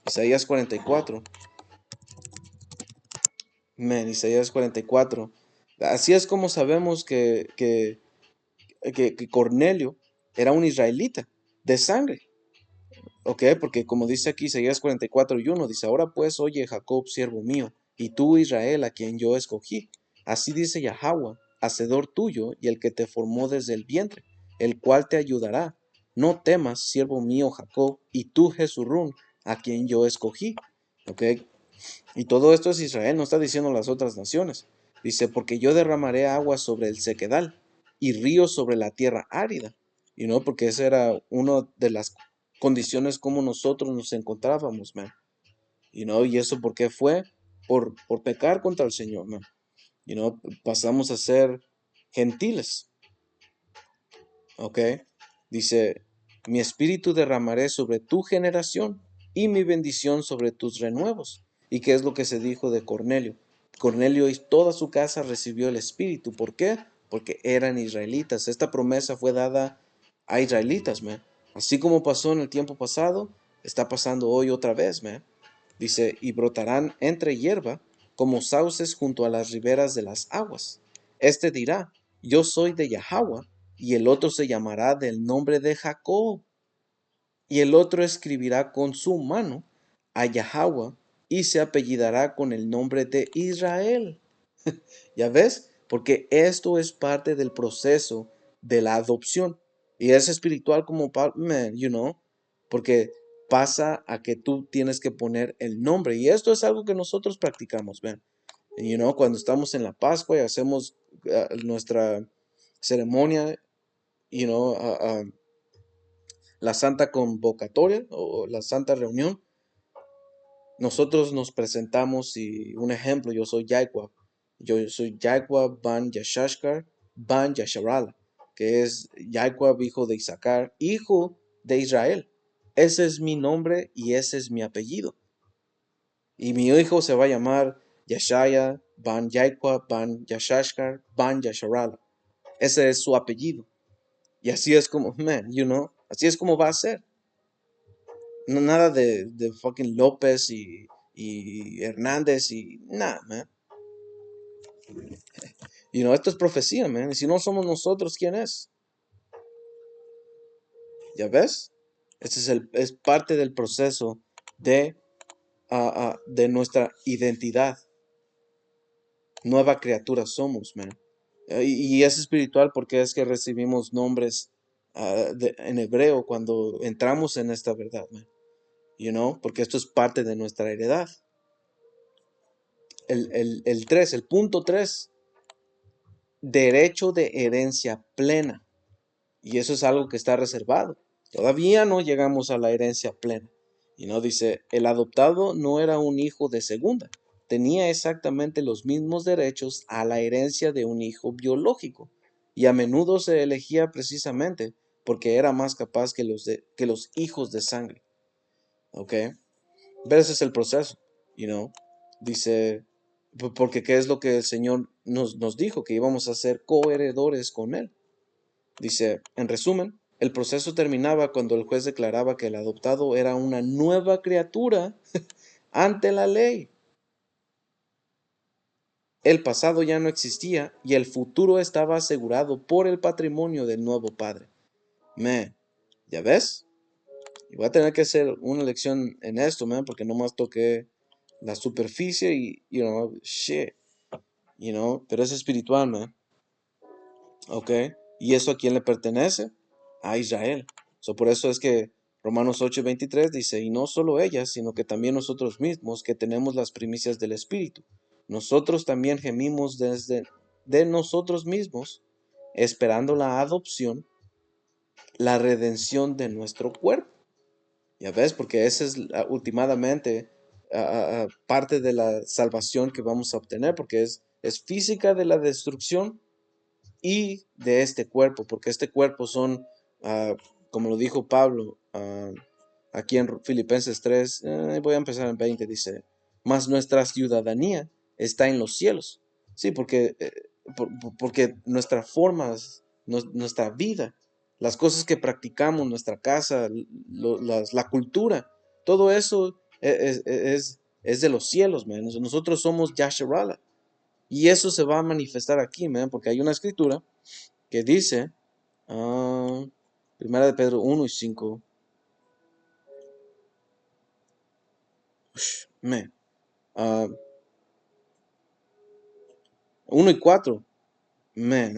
Isaías 44. Isaías 44. Así es como sabemos que Cornelio era un israelita de sangre. ¿Ok? Porque como dice aquí Isaías 44:1, dice, ahora pues oye Jacob, siervo mío, y tú Israel, a quien yo escogí. Así dice Yahweh, hacedor tuyo y el que te formó desde el vientre, el cual te ayudará. No temas, siervo mío Jacob, y tú Jesurún, a quien yo escogí. ¿Ok? Y todo esto es Israel, no está diciendo las otras naciones. Dice, porque yo derramaré agua sobre el sequedal y ríos sobre la tierra árida. Porque esa era una de las condiciones como nosotros nos encontrábamos, man. Y eso porque fue por pecar contra el Señor, man. Pasamos a ser gentiles. ¿Ok? Dice, mi espíritu derramaré sobre tu generación y mi bendición sobre tus renuevos. ¿Y qué es lo que se dijo de Cornelio? Cornelio y toda su casa recibió el Espíritu. ¿Por qué? Porque eran israelitas. Esta promesa fue dada a israelitas, man. Así como pasó en el tiempo pasado, está pasando hoy otra vez, man. Dice, y brotarán entre hierba como sauces junto a las riberas de las aguas. Este dirá, yo soy de Yahweh, y el otro se llamará del nombre de Jacob. Y el otro escribirá con su mano a Yahweh y se apellidará con el nombre de Israel. ¿Ya ves? Porque esto es parte del proceso de la adopción. Y es espiritual como, man, porque pasa a que tú tienes que poner el nombre. Y esto es algo que nosotros practicamos, man. Cuando estamos en la Pascua y hacemos nuestra ceremonia, la santa convocatoria o la santa reunión, nosotros nos presentamos y un ejemplo, yo soy Yaikwa. Yo soy Yaikwa Ban Yashashkar Ban Yasharala, que es Yaikwa, hijo de Isaacar, hijo de Israel. Ese es mi nombre y ese es mi apellido. Y mi hijo se va a llamar Yashaya Ban Yaikwa Ban Yashashkar Ban Yasharala. Ese es su apellido. Y así es como, man, así es como va a ser. No, nada de fucking López y Hernández y nada, man. Esto es profecía, man. Y si no somos nosotros, ¿quién es? ¿Ya ves? Es parte del proceso de nuestra identidad. Nueva criatura somos, man. Y es espiritual porque es que recibimos nombres en hebreo cuando entramos en esta verdad, man. Porque esto es parte de nuestra heredad. El punto 3, derecho de herencia plena. Y eso es algo que está reservado. Todavía no llegamos a la herencia plena. Dice, el adoptado no era un hijo de segunda. Tenía exactamente los mismos derechos a la herencia de un hijo biológico. Y a menudo se elegía precisamente porque era más capaz que los hijos de sangre. ¿Ok? Pero ese es el proceso. Dice, porque qué es lo que el Señor nos dijo, que íbamos a ser coheredores con Él. Dice, en resumen, el proceso terminaba cuando el juez declaraba que el adoptado era una nueva criatura ante la ley. El pasado ya no existía y el futuro estaba asegurado por el patrimonio del nuevo padre. Man, ¿ya ves? Y voy a tener que hacer una lección en esto, man, porque nomás toqué la superficie y, shit, pero es espiritual, man. ¿Ok? ¿Y eso a quién le pertenece? A Israel. Por eso es que Romanos 8:23 dice, y no solo ellas, sino que también nosotros mismos, que tenemos las primicias del Espíritu. Nosotros también gemimos de nosotros mismos, esperando la adopción, la redención de nuestro cuerpo. Ya ves, porque esa es últimamente parte de la salvación que vamos a obtener, porque es física de la destrucción y de este cuerpo, porque este cuerpo son, como lo dijo Pablo aquí en Filipenses 3, voy a empezar en 20, dice, mas nuestra ciudadanía está en los cielos. Sí, porque nuestras formas, nuestra vida, las cosas que practicamos, nuestra casa, la cultura, todo eso es de los cielos, man. Nosotros somos Yasharala. Y eso se va a manifestar aquí, man, porque hay una escritura que dice, Primera de Pedro 1:5, man, 1:4, man,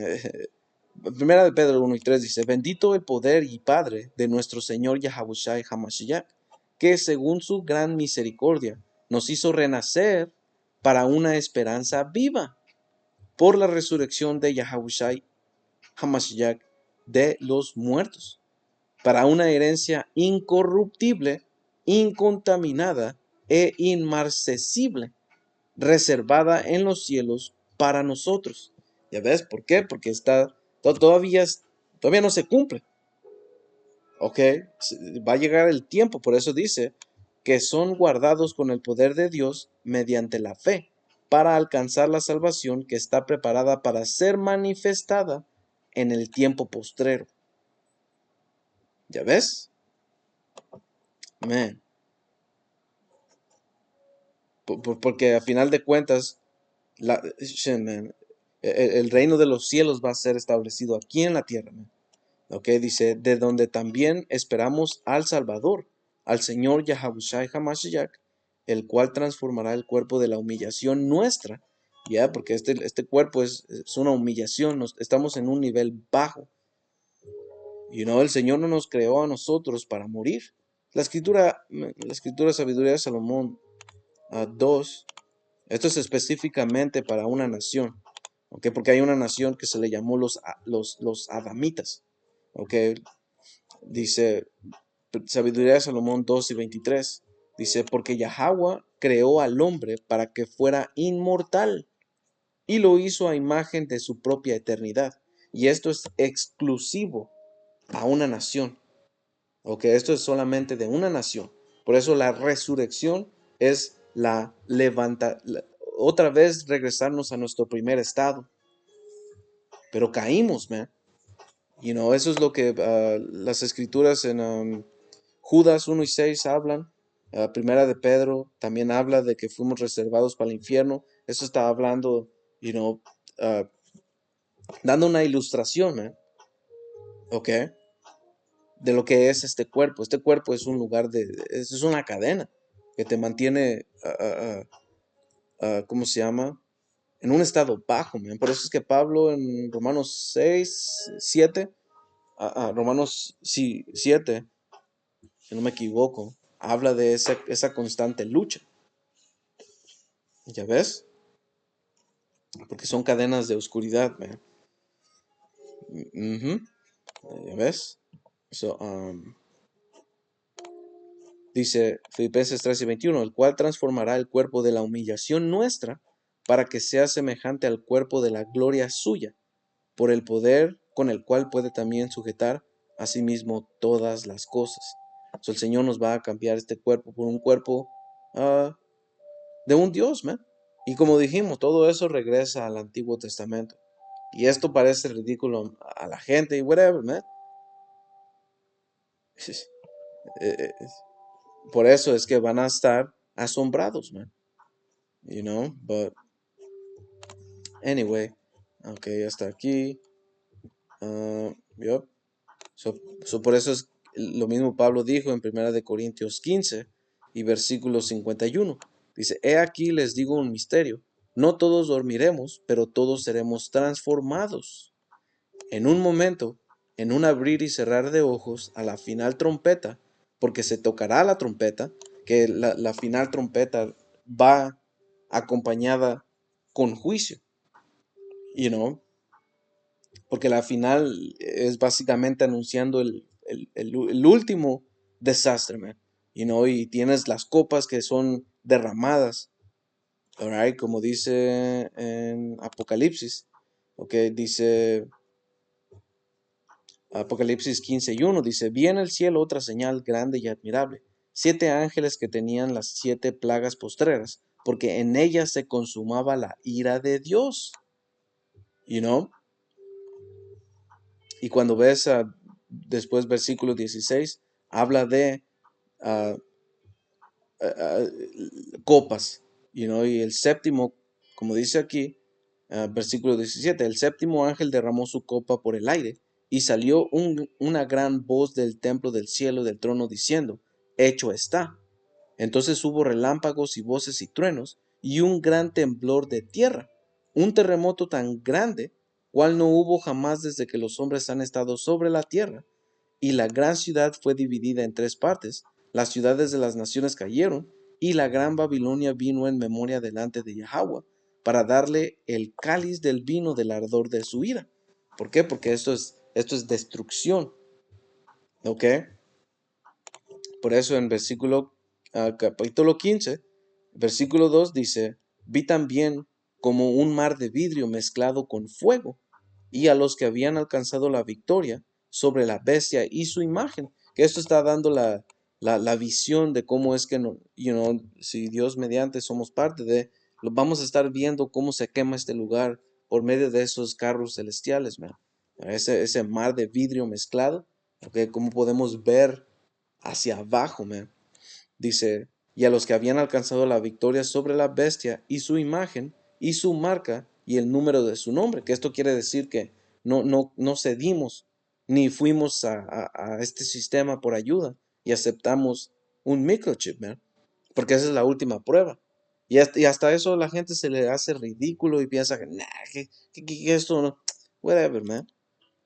Primera de Pedro 1:3 dice, bendito el poder y Padre de nuestro Señor Yahawashi Hamashiach, que según su gran misericordia nos hizo renacer para una esperanza viva por la resurrección de Yahawashi Hamashiach de los muertos, para una herencia incorruptible, incontaminada e inmarcesible, reservada en los cielos para nosotros. ¿Ya ves por qué? Porque todavía no se cumple. ¿Ok? Va a llegar el tiempo, por eso dice, que son guardados con el poder de Dios mediante la fe, para alcanzar la salvación que está preparada para ser manifestada en el tiempo postrero. ¿Ya ves? Man. Porque a final de cuentas, man, el reino de los cielos va a ser establecido aquí en la tierra, man. Ok, dice, de donde también esperamos al Salvador, al Señor Yahabushai Hamashiach, el cual transformará el cuerpo de la humillación nuestra, ya, porque este cuerpo es una humillación, estamos en un nivel bajo. El Señor no nos creó a nosotros para morir. La escritura Sabiduría de Salomón 2, esto es específicamente para una nación, ¿ok? Porque hay una nación que se le llamó los Adamitas, ¿ok? Dice Sabiduría de Salomón 2:23, dice, porque Yahweh creó al hombre para que fuera inmortal y lo hizo a imagen de su propia eternidad. Y esto es exclusivo a una nación, ¿ok? Esto es solamente de una nación. Por eso la resurrección es otra vez regresarnos a nuestro primer estado. Pero caímos, man. Eso es lo que las escrituras en Judas 1:6 hablan. Primera de Pedro también habla de que fuimos reservados para el infierno. Eso está hablando, uh, dando una ilustración, man. ¿Ok? De lo que es este cuerpo. Este cuerpo es un lugar es una cadena que te mantiene, ¿cómo se llama? En un estado bajo, man. Por eso es que Pablo en Romanos 6:7, Romanos 7, si no me equivoco, habla de esa constante lucha. ¿Ya ves? Porque son cadenas de oscuridad, man. ¿Ya ves? So, dice Filipenses 13:21, el cual transformará el cuerpo de la humillación nuestra para que sea semejante al cuerpo de la gloria suya, por el poder con el cual puede también sujetar a sí mismo todas las cosas. So, el Señor nos va a cambiar este cuerpo por un cuerpo de un Dios, man. Y como dijimos, todo eso regresa al Antiguo Testamento. Y esto parece ridículo a la gente y whatever, man. Por eso es que van a estar asombrados, man. But anyway, ok, hasta aquí. Yep. Por eso es lo mismo Pablo dijo en 1 Corintios 15 y versículo 51. Dice, he aquí les digo un misterio. No todos dormiremos, pero todos seremos transformados. En un momento, en un abrir y cerrar de ojos, a la final trompeta, porque se tocará la trompeta, que la final trompeta va acompañada con juicio, porque la final es básicamente anunciando el último desastre, man, y tienes las copas que son derramadas, alright, como dice en Apocalipsis, ok, dice Apocalipsis 15:1, dice, vi en el cielo otra señal grande y admirable, 7 ángeles que tenían las 7 plagas postreras, porque en ellas se consumaba la ira de Dios, you know. Y cuando ves después versículo 16, habla de ah, copas, y el séptimo, como dice aquí, versículo 17, el séptimo ángel derramó su copa por el aire, y salió una gran voz del templo del cielo del trono diciendo, hecho está. Entonces hubo relámpagos y voces y truenos, y un gran temblor de tierra, un terremoto tan grande, cual no hubo jamás desde que los hombres han estado sobre la tierra. Y la gran ciudad fue dividida en 3 partes, las ciudades de las naciones cayeron, y la gran Babilonia vino en memoria delante de Yahweh, para darle el cáliz del vino del ardor de su ira. ¿Por qué? Porque esto es destrucción. ¿Ok? Por eso en capítulo 15, versículo 2 dice, vi también como un mar de vidrio mezclado con fuego, y a los que habían alcanzado la victoria sobre la bestia y su imagen. Que esto está dando la visión de cómo es que, no, si Dios mediante somos parte de, vamos a estar viendo cómo se quema este lugar por medio de esos carros celestiales, man. Ese mar de vidrio mezclado, ¿ok? Cómo podemos ver hacia abajo, man. Dice, y a los que habían alcanzado la victoria sobre la bestia y su imagen y su marca y el número de su nombre, que esto quiere decir que no cedimos ni fuimos a este sistema por ayuda y aceptamos un microchip, man, porque esa es la última prueba. Y hasta eso la gente se le hace ridículo y piensa que, nah, que esto no, whatever, man,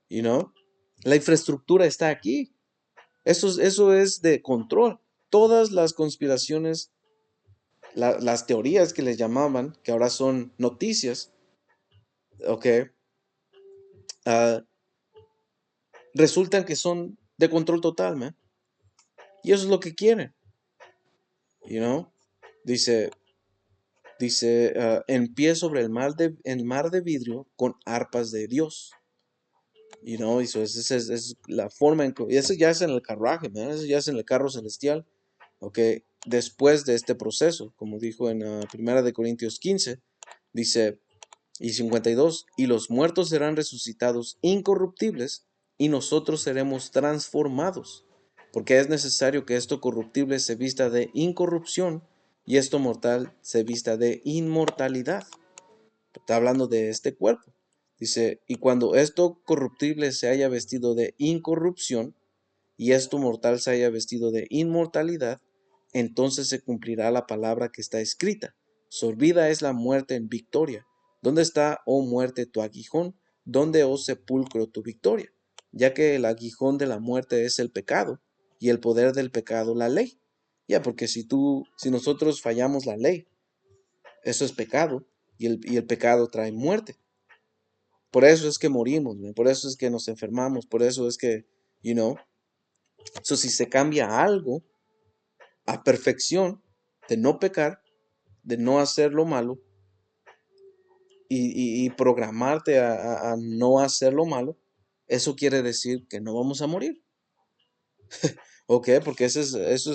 you know, la infraestructura está aquí. Eso es de control. Todas las conspiraciones, las teorías que les llamaban, que ahora son noticias, ok, ah, resultan que son de control total, man. Y eso es lo que quieren, you know. Dice, en pie sobre el mar de vidrio con arpas de Dios. You know, esa es la forma en que, y eso ya es en el carruaje, man, eso ya es en el carro celestial, ok, después de este proceso, como dijo en Primera de Corintios 15, dice, y 52, y los muertos serán resucitados incorruptibles, y nosotros seremos transformados, porque es necesario que esto corruptible se vista de incorrupción, y esto mortal se vista de inmortalidad. Está hablando de este cuerpo. Dice, y cuando esto corruptible se haya vestido de incorrupción, y esto mortal se haya vestido de inmortalidad, entonces se cumplirá la palabra que está escrita. Sorbida es la muerte en victoria. ¿Dónde está, oh muerte, tu aguijón? ¿Dónde, oh sepulcro, tu victoria? Ya que el aguijón de la muerte es el pecado, y el poder del pecado la ley. Ya, porque si nosotros fallamos la ley, eso es pecado, y el pecado trae muerte. Por eso es que morimos, man. Por eso es que nos enfermamos, por eso es que, you know, si se cambia algo a perfección de no pecar, de no hacer lo malo y programarte a no hacer lo malo, eso quiere decir que no vamos a morir. ¿Ok? Porque eso es eso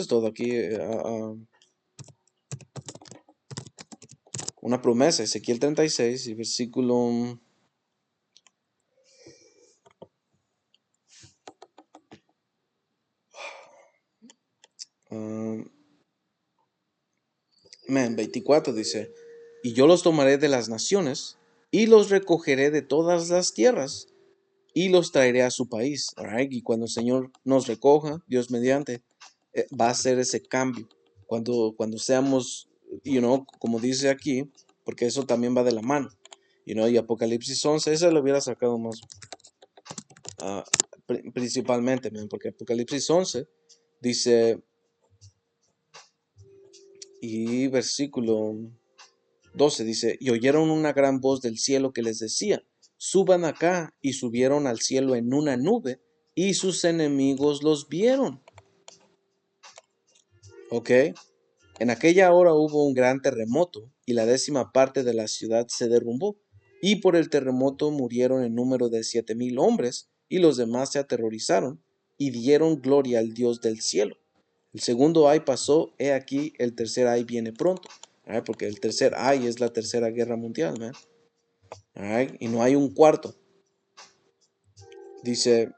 es todo aquí, una promesa. Ezequiel 36 y versículo, ah, 24 dice, y yo los tomaré de las naciones y los recogeré de todas las tierras y los traeré a su país. Right? Y cuando el Señor nos recoja, Dios mediante, va a hacer ese cambio. Cuando seamos, como dice aquí, porque eso también va de la mano. Y Apocalipsis 11, ese lo hubiera sacado más ah, principalmente, porque Apocalipsis 11 dice, y versículo 12 dice, y oyeron una gran voz del cielo que les decía, suban acá, y subieron al cielo en una nube, y sus enemigos los vieron. ¿Ok? En aquella hora hubo un gran terremoto, y la 10ª parte de la ciudad se derrumbó, y por el terremoto murieron en número de 7,000 hombres, y los demás se aterrorizaron, y dieron gloria al Dios del cielo. El segundo ay pasó, he aquí, el tercer ay viene pronto. Porque el tercer ay es la tercera guerra mundial, man. Y no hay un cuarto. Dice,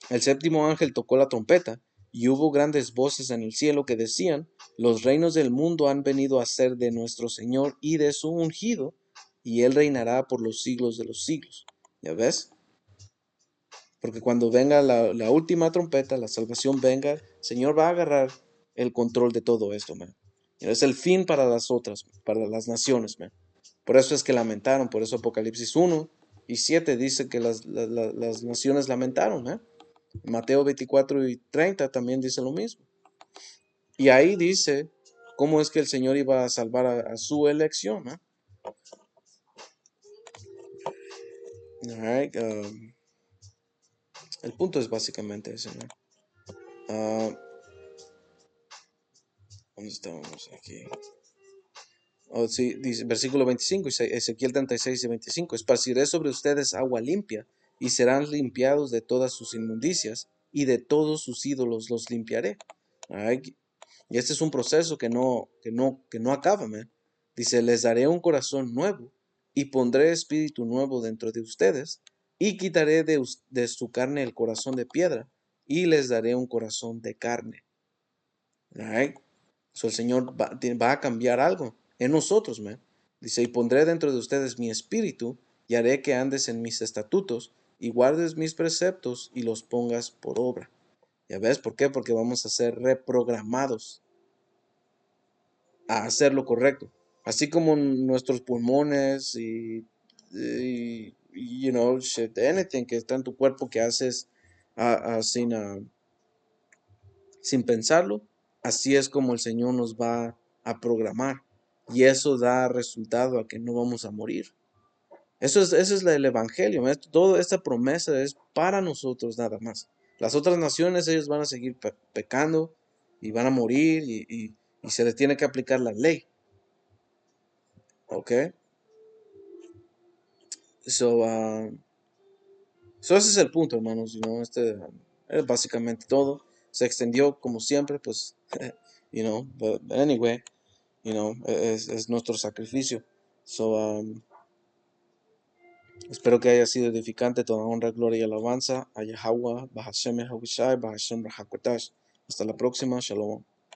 el séptimo ángel tocó la trompeta, y hubo grandes voces en el cielo que decían, los reinos del mundo han venido a ser de nuestro Señor y de su ungido, y él reinará por los siglos de los siglos. ¿Ya ves? Porque cuando venga la última trompeta, la salvación venga, el Señor va a agarrar el control de todo esto, man. Es el fin para las otras, para las naciones, man. Por eso es que lamentaron, por eso Apocalipsis 1 y 7 dice que las naciones lamentaron, ¿eh? Mateo 24 y 30 también dice lo mismo. Y ahí dice cómo es que el Señor iba a salvar a su elección, ¿eh? All right, el punto es básicamente ese, ¿no? ¿Dónde estamos aquí? Oh, sí, dice, versículo 25, Ezequiel 36 y 25, esparciré sobre ustedes agua limpia y serán limpiados de todas sus inmundicias y de todos sus ídolos los limpiaré. Alright. Y este es un proceso que no acaba, man. Dice, les daré un corazón nuevo y pondré espíritu nuevo dentro de ustedes y quitaré de su carne el corazón de piedra y les daré un corazón de carne. Alright. So el Señor va a cambiar algo en nosotros, man. Dice, y pondré dentro de ustedes mi espíritu y haré que andes en mis estatutos y guardes mis preceptos y los pongas por obra. ¿Ya ves por qué? Porque vamos a ser reprogramados a hacer lo correcto. Así como nuestros pulmones shit, anything que está en tu cuerpo que haces sin pensarlo, así es como el Señor nos va a programar. Y eso da resultado a que no vamos a morir. Eso es el evangelio. Toda esta promesa es para nosotros nada más. Las otras naciones, ellos van a seguir pecando y van a morir y se les tiene que aplicar la ley. ¿Ok? So, ese es el punto, hermanos. Este es básicamente todo. Se extendió como siempre, pues, but anyway, es nuestro sacrificio. So, espero que haya sido edificante. Toda honra, gloria y alabanza a Yahweh, Bahashem Yahushai, Bahashem Rahakotash. Hasta la próxima. Shalom.